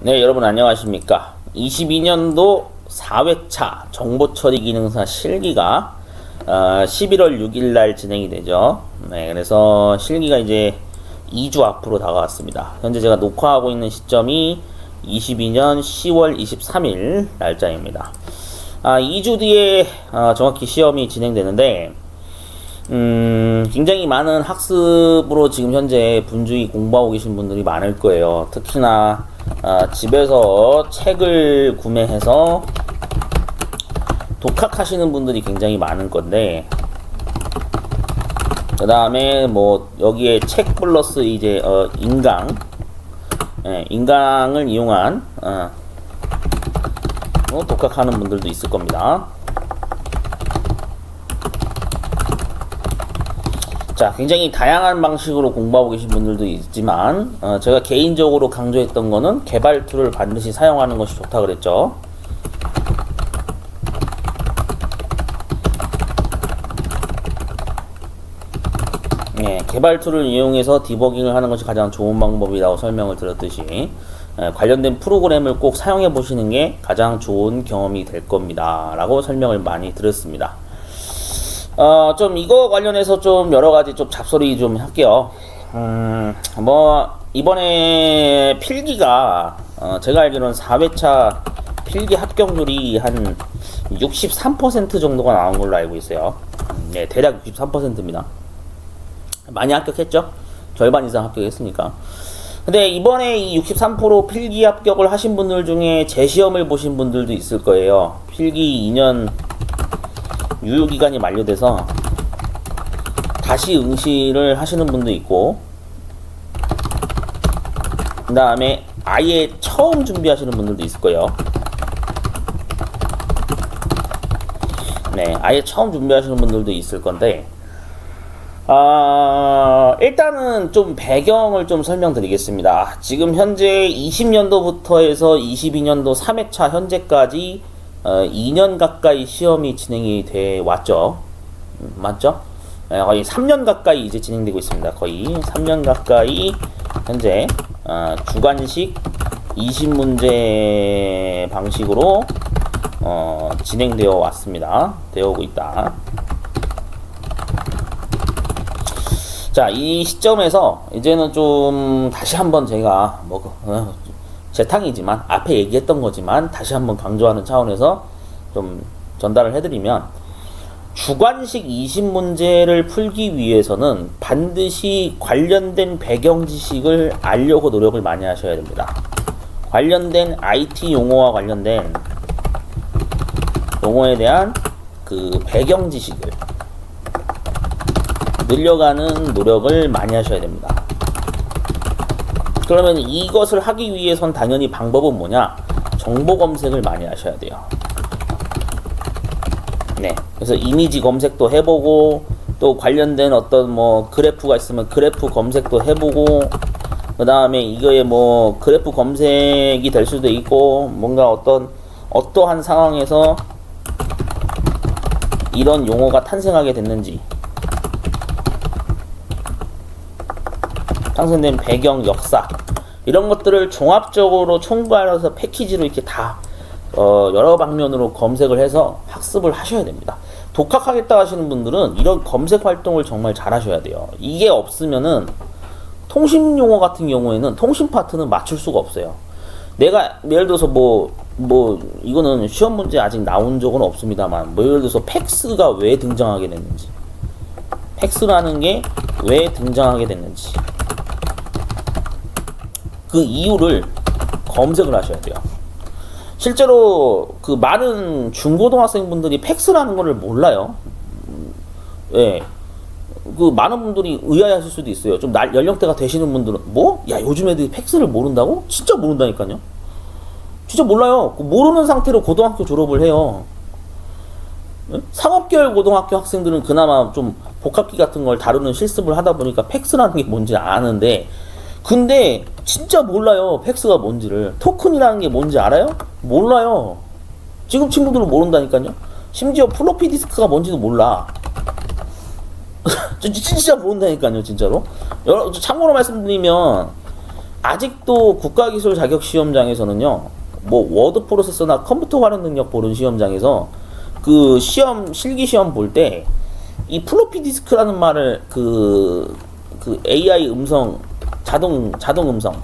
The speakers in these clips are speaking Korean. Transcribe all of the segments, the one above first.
네, 여러분 안녕하십니까. 22년도 4회차 정보처리 기능사 실기가 11월 6일 날 진행이 되죠. 네, 그래서 실기가 이제 2주 앞으로 다가왔습니다. 현재 제가 녹화하고 있는 시점이 22년 10월 23일 날짜입니다. 2주 뒤에 정확히 시험이 진행되는데 굉장히 많은 학습으로 지금 현재 분주히 공부하고 계신 분들이 많을 거예요. 특히나 집에서 책을 구매해서 독학하시는 분들이 굉장히 많은 건데, 그 다음에 뭐 여기에 책 플러스 이제 인강을 이용한 독학하는 분들도 있을 겁니다. 자, 굉장히 다양한 방식으로 공부하고 계신 분들도 있지만 제가 개인적으로 강조했던 거는 개발 툴을 반드시 사용하는 것이 좋다 그랬죠. 네, 개발 툴을 이용해서 디버깅을 하는 것이 가장 좋은 방법이라고 설명을 드렸듯이 관련된 프로그램을 꼭 사용해 보시는 게 가장 좋은 경험이 될 겁니다 라고 설명을 많이 드렸습니다. 좀 이거 관련해서 좀 여러가지 좀 잡소리 좀 할게요. 뭐 이번에 필기가 제가 알기로는 4회차 필기 합격률이 한 63% 정도가 나온 걸로 알고 있어요. 네, 대략 63%입니다. 많이 합격했죠? 절반 이상 합격했으니까. 근데 이번에 이 63% 필기 합격을 하신 분들 중에 재시험을 보신 분들도 있을 거예요. 필기 2년 유효기간이 만료돼서 다시 응시를 하시는 분도 있고, 그 다음에 아예 처음 준비하시는 분들도 있을 거예요. 네, 아예 처음 준비하시는 분들도 있을 건데, 일단은 좀 배경을 좀 설명드리겠습니다. 지금 현재 20년도부터 해서 22년도 3회차 현재까지 2년 가까이 시험이 진행이 돼 왔죠. 맞죠? 거의 3년 가까이 이제 진행되고 있습니다. 거의 3년 가까이 현재 주관식 20문제 방식으로 진행되어 왔습니다. 되어 오고 있다. 자, 이 시점에서 이제는 좀 다시 한번 제가 제 탕이지만 앞에 얘기했던 거지만 다시 한번 강조하는 차원에서 좀 전달을 해드리면, 주관식 20문제를 풀기 위해서는 반드시 관련된 배경 지식을 알려고 노력을 많이 하셔야 됩니다. 관련된 IT 용어와 관련된 용어에 대한 그 배경 지식을 늘려가는 노력을 많이 하셔야 됩니다. 그러면 이것을 하기 위해선 당연히 방법은 뭐냐? 정보 검색을 많이 하셔야 돼요. 네, 그래서 이미지 검색도 해보고, 또 관련된 어떤 뭐 그래프가 있으면 그래프 검색도 해보고, 그 다음에 이거에 뭐 그래프 검색이 될 수도 있고, 뭔가 어떠한 상황에서 이런 용어가 탄생하게 됐는지, 탄생된 배경, 역사, 이런 것들을 종합적으로 총괄해서 패키지로 이렇게 다 여러 방면으로 검색을 해서 학습을 하셔야 됩니다. 독학하겠다 하시는 분들은 이런 검색 활동을 정말 잘 하셔야 돼요. 이게 없으면은 통신 용어 같은 경우에는 통신 파트는 맞출 수가 없어요. 내가 예를 들어서 이거는 시험 문제 아직 나온 적은 없습니다만, 예를 들어서 팩스가 왜 등장하게 됐는지, 팩스라는 게 왜 등장하게 됐는지, 그 이유를 검색을 하셔야 돼요. 실제로 그 많은 중고등학생분들이 팩스라는 거를 몰라요. 예. 그 많은 분들이 의아해하실 수도 있어요. 좀 연령대가 되시는 분들은 야, 요즘 애들이 팩스를 모른다고? 진짜 모른다니까요. 진짜 몰라요. 모르는 상태로 고등학교 졸업을 해요. 예? 상업계열 고등학교 학생들은 그나마 좀 복합기 같은 걸 다루는 실습을 하다 보니까 팩스라는 게 뭔지 아는데, 근데 진짜 몰라요. 팩스가 뭔지를. 토큰이라는 게 뭔지 알아요? 몰라요. 지금 친구들은 모른다니까요. 심지어 플로피 디스크가 뭔지도 몰라. 진짜 모른다니까요, 진짜로. 참고로 말씀드리면 아직도 국가기술 자격 시험장에서는요, 뭐 워드 프로세서나 컴퓨터 활용 능력 보는 시험장에서 그 시험 실기 시험 볼 때 이 플로피 디스크라는 말을 그 AI 음성 자동 음성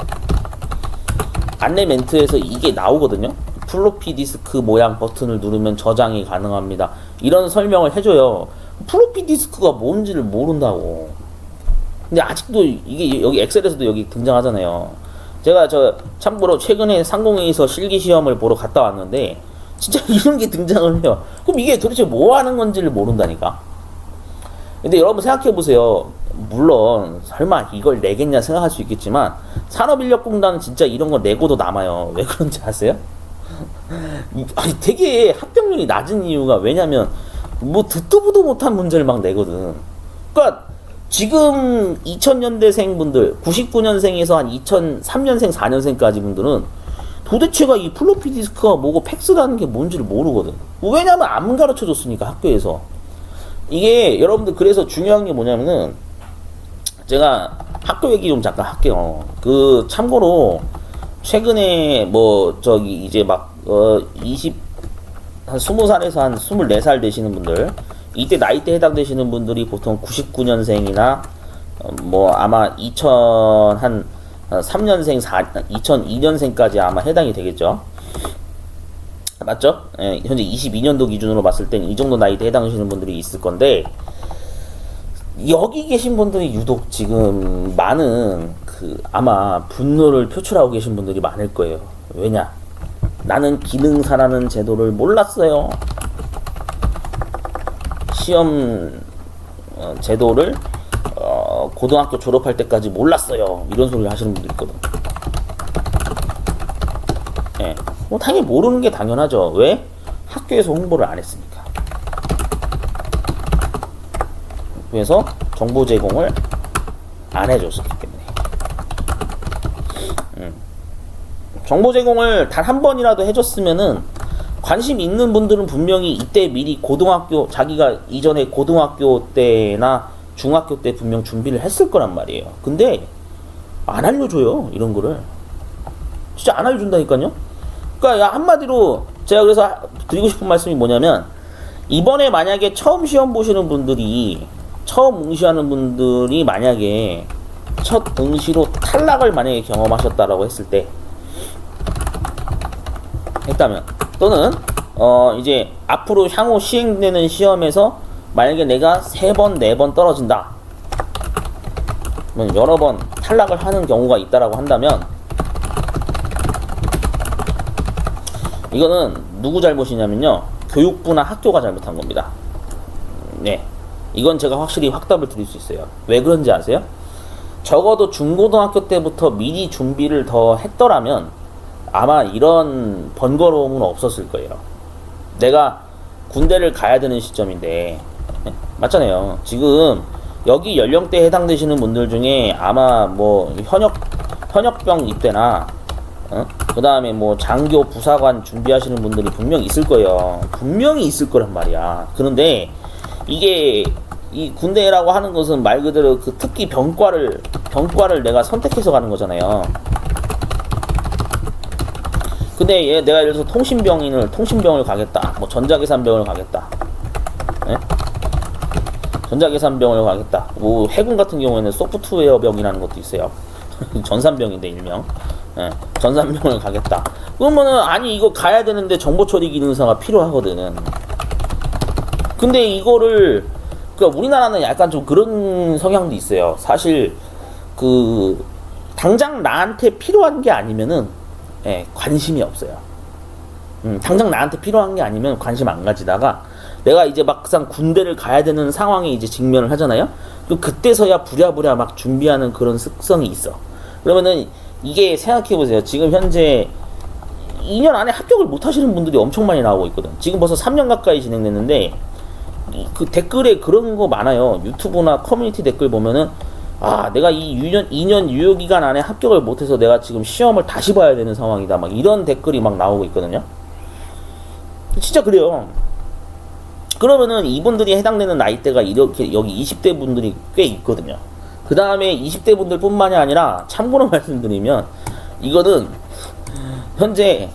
안내 멘트에서 이게 나오거든요. 플로피 디스크 모양 버튼을 누르면 저장이 가능합니다. 이런 설명을 해줘요. 플로피 디스크가 뭔지를 모른다고. 근데 아직도 이게 여기 엑셀에서도 여기 등장하잖아요. 제가 참고로 최근에 상공회의서 실기 시험을 보러 갔다 왔는데 진짜 이런 게 등장을 해요. 그럼 이게 도대체 뭐 하는 건지를 모른다니까. 근데 여러분 생각해 보세요. 물론 설마 이걸 내겠냐 생각할 수 있겠지만 산업인력공단은 진짜 이런 거 내고도 남아요. 왜 그런지 아세요? 아니 되게 합격률이 낮은 이유가 왜냐면 뭐 듣도 보도 못한 문제를 막 내거든. 그러니까 지금 2000년대생 분들 99년생에서 한 2003년생 4년생까지 분들은 도대체가 이 플로피 디스크가 뭐고 팩스라는 게 뭔지를 모르거든. 왜냐면 안 가르쳐 줬으니까 학교에서. 이게 여러분들 그래서 중요한 게 뭐냐면은 제가 학교 얘기 좀 잠깐 할게요. 그 참고로 최근에 뭐 저기 이제 막 한 20살에서 한 24살 되시는 분들 이때 나이대 해당되시는 분들이 보통 99년생이나 뭐 아마 2003년생 2002년생까지 아마 해당이 되겠죠. 맞죠? 예, 현재 22년도 기준으로 봤을 땐 이 정도 나이대 해당하시는 분들이 있을 건데 여기 계신 분들이 유독 지금 많은 아마 분노를 표출하고 계신 분들이 많을 거예요. 왜냐? 나는 기능사라는 제도를 몰랐어요. 시험 제도를 고등학교 졸업할 때까지 몰랐어요. 이런 소리를 하시는 분들이 있거든. 예. 뭐 당연히 모르는 게 당연하죠. 왜? 학교에서 홍보를 안 했으니까. 그래서 정보 제공을 안 해줬었기 때문에. 정보 제공을 단 한 번이라도 해줬으면은 관심 있는 분들은 분명히 이때 미리 고등학교 자기가 이전에 고등학교 때나 중학교 때 분명 준비를 했을 거란 말이에요. 근데 안 알려줘요. 이런 거를 진짜 안 알려준다니까요. 그러니까 한마디로 제가 그래서 드리고 싶은 말씀이 뭐냐면 이번에 만약에 처음 시험 보시는 분들이 처음 응시하는 분들이 만약에 첫 응시로 탈락을 만약에 경험하셨다라고 했을 때 했다면 또는 이제 앞으로 향후 시행되는 시험에서 만약에 내가 3번, 4번 떨어진다 여러 번 탈락을 하는 경우가 있다라고 한다면 이거는 누구 잘못이냐면요 교육부나 학교가 잘못한 겁니다. 네, 이건 제가 확실히 확답을 드릴 수 있어요. 왜 그런지 아세요? 적어도 중고등학교 때부터 미리 준비를 더 했더라면 아마 이런 번거로움은 없었을 거예요. 내가 군대를 가야 되는 시점인데 네? 맞잖아요. 지금 여기 연령대에 해당되시는 분들 중에 아마 뭐 현역병 입대나 그 다음에 뭐 장교 부사관 준비하시는 분들이 분명히 있을 거예요. 분명히 있을 거란 말이야. 그런데 이게 이 군대라고 하는 것은 말 그대로 그 특기 병과를 내가 선택해서 가는 거잖아요. 근데 내가 예를 들어서 통신병을 가겠다. 뭐 전자계산병을 가겠다. 네? 전자계산병을 가겠다. 뭐 해군 같은 경우에는 소프트웨어병이라는 것도 있어요. 전산병인데 일명. 네, 전산병을 가겠다. 그러면은 아니 이거 가야 되는데 정보처리 기능사가 필요하거든. 근데 이거를 그러니까 우리나라는 약간 좀 그런 성향도 있어요. 사실 당장 나한테 필요한 게 아니면은 관심이 없어요. 당장 나한테 필요한 게 아니면 관심 안 가지다가 내가 이제 막상 군대를 가야 되는 상황에 이제 직면을 하잖아요. 그럼 그때서야 부랴부랴 막 준비하는 그런 습성이 있어. 그러면은 이게 생각해보세요. 지금 현재 2년 안에 합격을 못 하시는 분들이 엄청 많이 나오고 있거든. 지금 벌써 3년 가까이 진행됐는데 그 댓글에 그런 거 많아요. 유튜브나 커뮤니티 댓글 보면은 내가 이 2년 유효기간 안에 합격을 못해서 내가 지금 시험을 다시 봐야 되는 상황이다. 막 이런 댓글이 막 나오고 있거든요. 진짜 그래요. 그러면은 이분들이 해당되는 나이대가 이렇게 여기 20대 분들이 꽤 있거든요. 그 다음에 20대 분들 뿐만이 아니라 참고로 말씀드리면 이거는 현재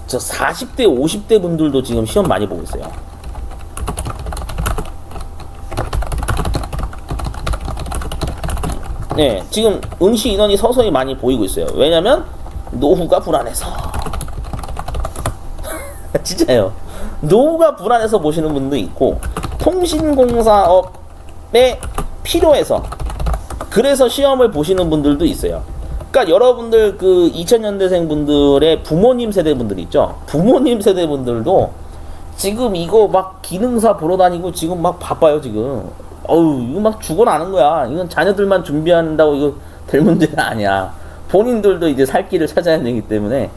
저 40대 50대 분들도 지금 시험 많이 보고 있어요. 네, 지금 응시 인원이 서서히 많이 보이고 있어요. 왜냐면 노후가 불안해서. 진짜요. 노후가 불안해서 보시는 분도 있고, 통신공사업에 필요해서 그래서 시험을 보시는 분들도 있어요. 그러니까 여러분들 그 2000년대생 분들의 부모님 세대 분들 있죠. 부모님 세대 분들도 지금 이거 막 기능사 보러 다니고 지금 막 바빠요 지금. 어우 이거 막 죽어나는 거야. 이건 자녀들만 준비한다고 이거 될 문제가 아니야. 본인들도 이제 살 길을 찾아야 되기 때문에.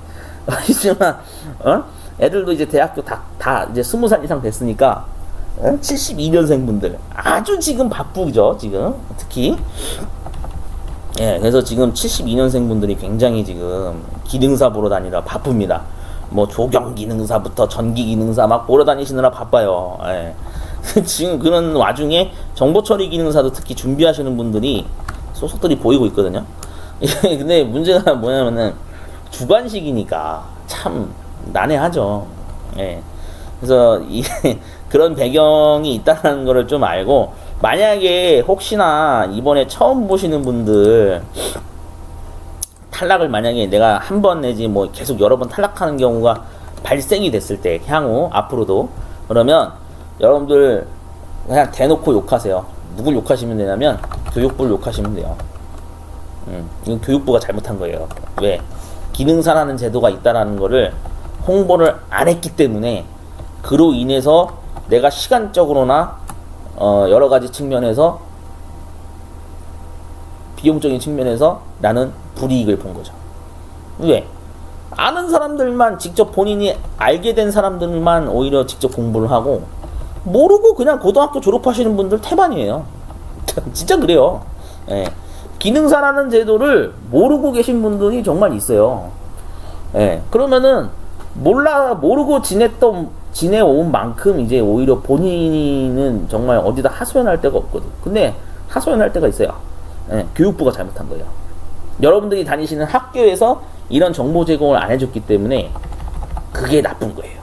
하지만 애들도 이제 대학교 다 이제 20살 이상 됐으니까 72년생 분들 아주 지금 바쁘죠 지금 특히. 예, 그래서 지금 72년생 분들이 굉장히 지금 기능사 보러 다니라 바쁩니다. 뭐 조경 기능사부터 전기 기능사 막 보러 다니시느라 바빠요. 예. 지금 그런 와중에 정보 처리 기능사도 특히 준비하시는 분들이 소속들이 보이고 있거든요. 근데 문제가 뭐냐면은 주관식이니까 참 난해하죠. 예. 그래서 그런 배경이 있다는 거를 좀 알고, 만약에 혹시나 이번에 처음 보시는 분들 탈락을 만약에 내가 한 번 내지 뭐 계속 여러 번 탈락하는 경우가 발생이 됐을 때 향후 앞으로도, 그러면 여러분들 그냥 대놓고 욕하세요. 누굴 욕하시면 되냐면 교육부를 욕하시면 돼요. 이건 교육부가 잘못한 거예요. 왜? 기능사라는 제도가 있다라는 거를 홍보를 안 했기 때문에, 그로 인해서 내가 시간적으로나 여러 가지 측면에서 비용적인 측면에서 나는 불이익을 본 거죠. 왜? 아는 사람들만, 직접 본인이 알게 된 사람들만 오히려 직접 공부를 하고, 모르고 그냥 고등학교 졸업하시는 분들 태반이에요. 진짜 그래요. 예. 기능사라는 제도를 모르고 계신 분들이 정말 있어요. 예. 그러면은 모르고 지내온 만큼 이제 오히려 본인은 정말 어디다 하소연할 데가 없거든. 근데 하소연할 데가 있어요. 예. 교육부가 잘못한 거예요. 여러분들이 다니시는 학교에서 이런 정보 제공을 안 해줬기 때문에 그게 나쁜 거예요.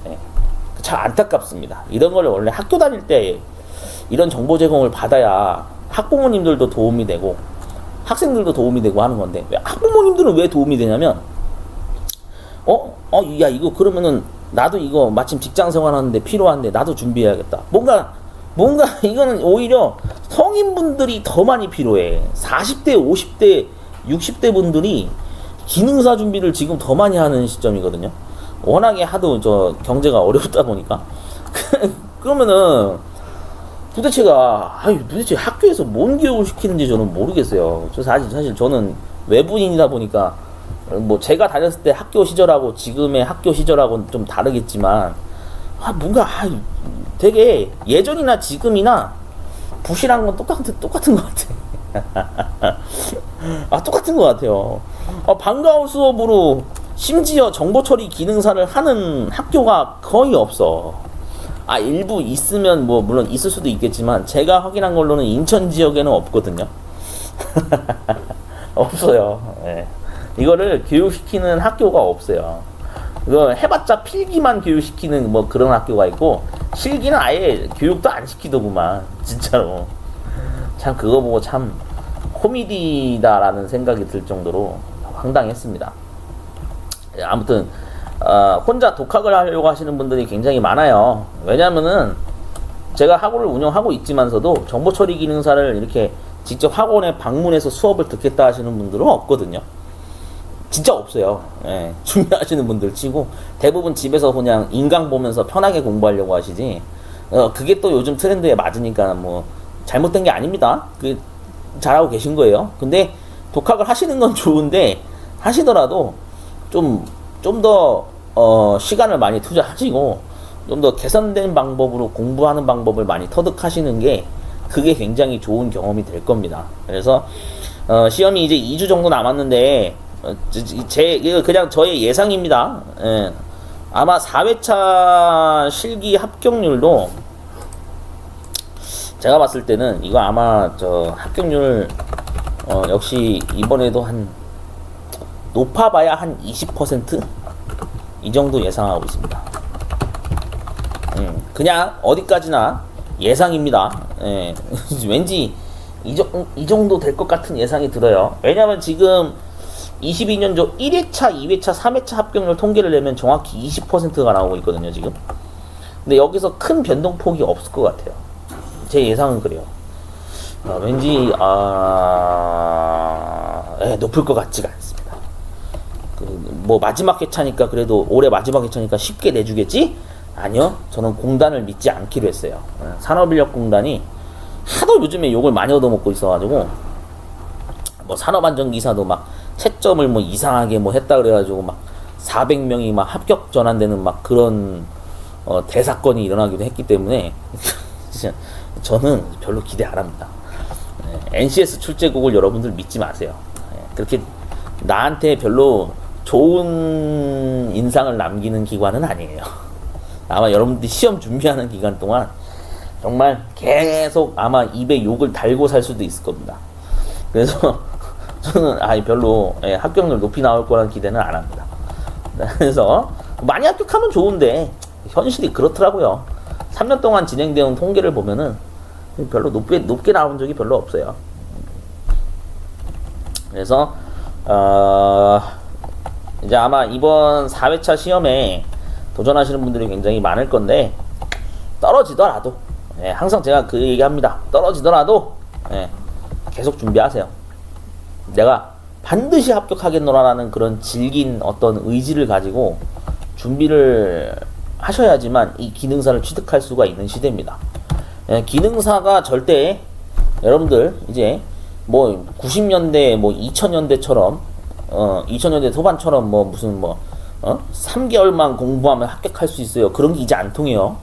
예. 참 안타깝습니다. 이런 걸 원래 학교 다닐 때 이런 정보 제공을 받아야 학부모님들도 도움이 되고 학생들도 도움이 되고 하는 건데, 학부모님들은 왜 도움이 되냐면 야 이거 그러면은 나도 이거 마침 직장 생활하는데 필요한데 나도 준비해야겠다. 뭔가 이거는 오히려 성인분들이 더 많이 필요해. 40대, 50대, 60대 분들이 기능사 준비를 지금 더 많이 하는 시점이거든요. 워낙에 하도 경제가 어렵다 보니까. 그러면은 도대체 학교에서 뭔 교육을 시키는지 저는 모르겠어요. 사실 저는 외부인이다 보니까 뭐 제가 다녔을 때 학교 시절하고 지금의 학교 시절하고는 좀 다르겠지만 뭔가 되게 예전이나 지금이나 부실한 건 똑같은 것 같아. 똑같은 것 같아요. 방과후 수업으로 심지어 정보 처리 기능사를 하는 학교가 거의 없어. 일부 있으면 뭐 물론 있을 수도 있겠지만 제가 확인한 걸로는 인천 지역에는 없거든요. 없어요. 네. 이거를 교육시키는 학교가 없어요. 이거 해봤자 필기만 교육시키는 뭐 그런 학교가 있고, 실기는 아예 교육도 안 시키더구만. 진짜로. 참 그거 보고 참 코미디다라는 생각이 들 정도로 황당했습니다. 아무튼 혼자 독학을 하려고 하시는 분들이 굉장히 많아요. 왜냐면은 제가 학원을 운영하고 있지만서도 정보처리 기능사를 이렇게 직접 학원에 방문해서 수업을 듣겠다 하시는 분들은 없거든요. 진짜 없어요. 예, 준비하시는 분들 치고 대부분 집에서 그냥 인강 보면서 편하게 공부하려고 하시지, 그게 또 요즘 트렌드에 맞으니까 뭐 잘못된 게 아닙니다. 그게 잘하고 계신 거예요. 근데 독학을 하시는 건 좋은데, 하시더라도 좀 더 시간을 많이 투자하시고 좀 더 개선된 방법으로 공부하는 방법을 많이 터득하시는 게, 그게 굉장히 좋은 경험이 될 겁니다. 그래서 시험이 이제 2주 정도 남았는데 이거 그냥 저의 예상입니다. 예. 아마 4회차 실기 합격률도 제가 봤을 때는 이거 아마 저 합격률 역시 이번에도 한 높아봐야 한 20% 이 정도 예상하고 있습니다. 그냥 어디까지나 예상입니다. 예. 왠지 이 정도 될 것 같은 예상이 들어요. 왜냐면 지금 22년도 1회차, 2회차, 3회차 합격률 통계를 내면 정확히 20%가 나오고 있거든요, 지금. 근데 여기서 큰 변동폭이 없을 것 같아요. 제 예상은 그래요. 왠지 높을 것 같지가 않습니다. 뭐 마지막 회차니까 그래도 올해 마지막 회차니까 쉽게 내주겠지? 아니요, 저는 공단을 믿지 않기로 했어요. 산업인력공단이 하도 요즘에 욕을 많이 얻어먹고 있어가지고 뭐 산업안전기사도 막 채점을 뭐 이상하게 뭐 했다 그래가지고 막 400명이 막 합격 전환되는 막 그런 대사건이 일어나기도 했기 때문에 진짜 저는 별로 기대 안 합니다. NCS 출제국을 여러분들 믿지 마세요. 그렇게 나한테 별로 좋은 인상을 남기는 기관은 아니에요. 아마 여러분들이 시험 준비하는 기간 동안 정말 계속 아마 입에 욕을 달고 살 수도 있을 겁니다. 그래서 저는 별로 합격률 높이 나올 거라는 기대는 안 합니다. 그래서 많이 합격하면 좋은데 현실이 그렇더라고요. 3년 동안 진행되어 통계를 보면은 별로 높게 나온 적이 별로 없어요. 그래서 이제 아마 이번 4회차 시험에 도전하시는 분들이 굉장히 많을 건데 떨어지더라도 항상 제가 그 얘기합니다. 떨어지더라도 계속 준비하세요. 내가 반드시 합격하겠노라는 그런 질긴 어떤 의지를 가지고 준비를 하셔야지만 이 기능사를 취득할 수가 있는 시대입니다. 기능사가 절대 여러분들 이제 뭐 90년대 뭐 2000년대처럼 2000년대 초반처럼 뭐 무슨 3개월만 공부하면 합격할 수 있어요. 그런 게 이제 안 통해요.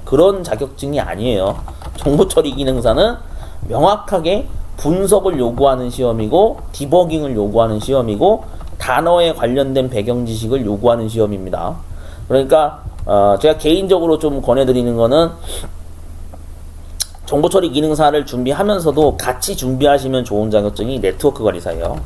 그런 자격증이 아니에요. 정보처리 기능사는 명확하게 분석을 요구하는 시험이고 디버깅을 요구하는 시험이고 단어에 관련된 배경 지식을 요구하는 시험입니다. 그러니까 제가 개인적으로 좀 권해드리는 거는 정보처리 기능사를 준비하면서도 같이 준비하시면 좋은 자격증이 네트워크 관리사예요.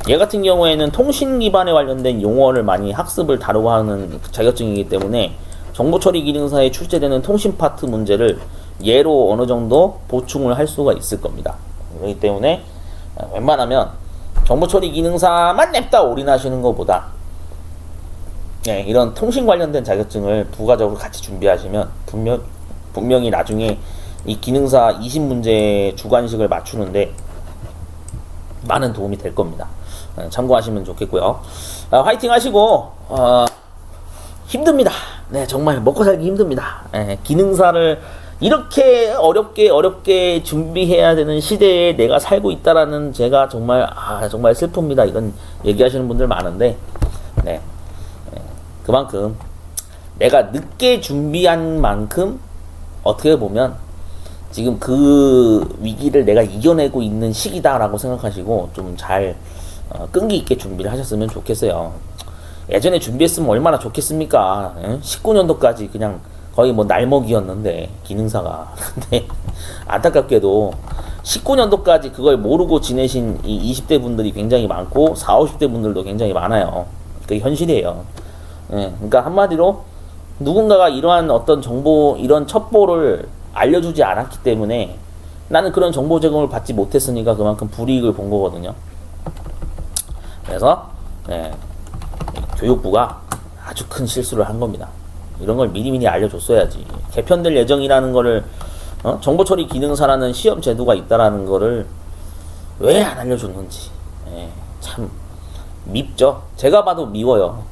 얘 같은 경우에는 통신 기반에 관련된 용어를 많이 학습을 다루고 하는 자격증이기 때문에 정보처리 기능사에 출제되는 통신 파트 문제를 얘로 어느 정도 보충을 할 수가 있을 겁니다. 그렇기 때문에 웬만하면 정보처리 기능사만 냅다 올인하시는 것보다 이런 통신 관련된 자격증을 부가적으로 같이 준비하시면 분명히 나중에 이 기능사 20문제 주관식을 맞추는데 많은 도움이 될 겁니다. 참고하시면 좋겠고요. 화이팅 하시고 힘듭니다. 정말 먹고 살기 힘듭니다. 기능사를 이렇게 어렵게 준비해야 되는 시대에 내가 살고 있다라는 제가 정말 정말 슬픕니다. 이런 얘기하시는 분들 많은데 그만큼 내가 늦게 준비한 만큼 어떻게 보면 지금 그 위기를 내가 이겨내고 있는 시기다라고 생각하시고 좀 잘 끈기 있게 준비를 하셨으면 좋겠어요. 예전에 준비했으면 얼마나 좋겠습니까? 19년도까지 그냥 거의 뭐 날먹이었는데 기능사가 근데 안타깝게도 19년도까지 그걸 모르고 지내신 이 20대 분들이 굉장히 많고 40, 50대 분들도 굉장히 많아요. 그게 현실이에요. 그러니까 한마디로 누군가가 이러한 어떤 정보, 이런 첩보를 알려주지 않았기 때문에 나는 그런 정보 제공을 받지 못했으니까 그만큼 불이익을 본 거거든요. 그래서 교육부가 아주 큰 실수를 한 겁니다. 이런 걸 미리미리 알려줬어야지. 개편될 예정이라는 거를 정보처리 기능사라는 시험 제도가 있다라는 거를 왜 안 알려줬는지 참 밉죠. 제가 봐도 미워요.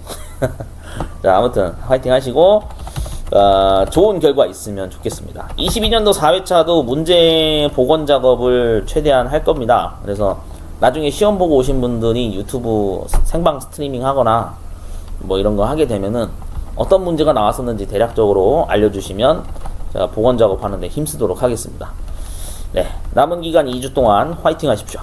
자, 아무튼 화이팅 하시고 좋은 결과 있으면 좋겠습니다. 22년도 4회차도 문제 복원 작업을 최대한 할 겁니다. 그래서 나중에 시험 보고 오신 분들이 유튜브 생방 스트리밍 하거나 뭐 이런 거 하게 되면은 어떤 문제가 나왔었는지 대략적으로 알려주시면 제가 복원 작업하는데 힘쓰도록 하겠습니다. 남은 기간 2주 동안 화이팅 하십시오.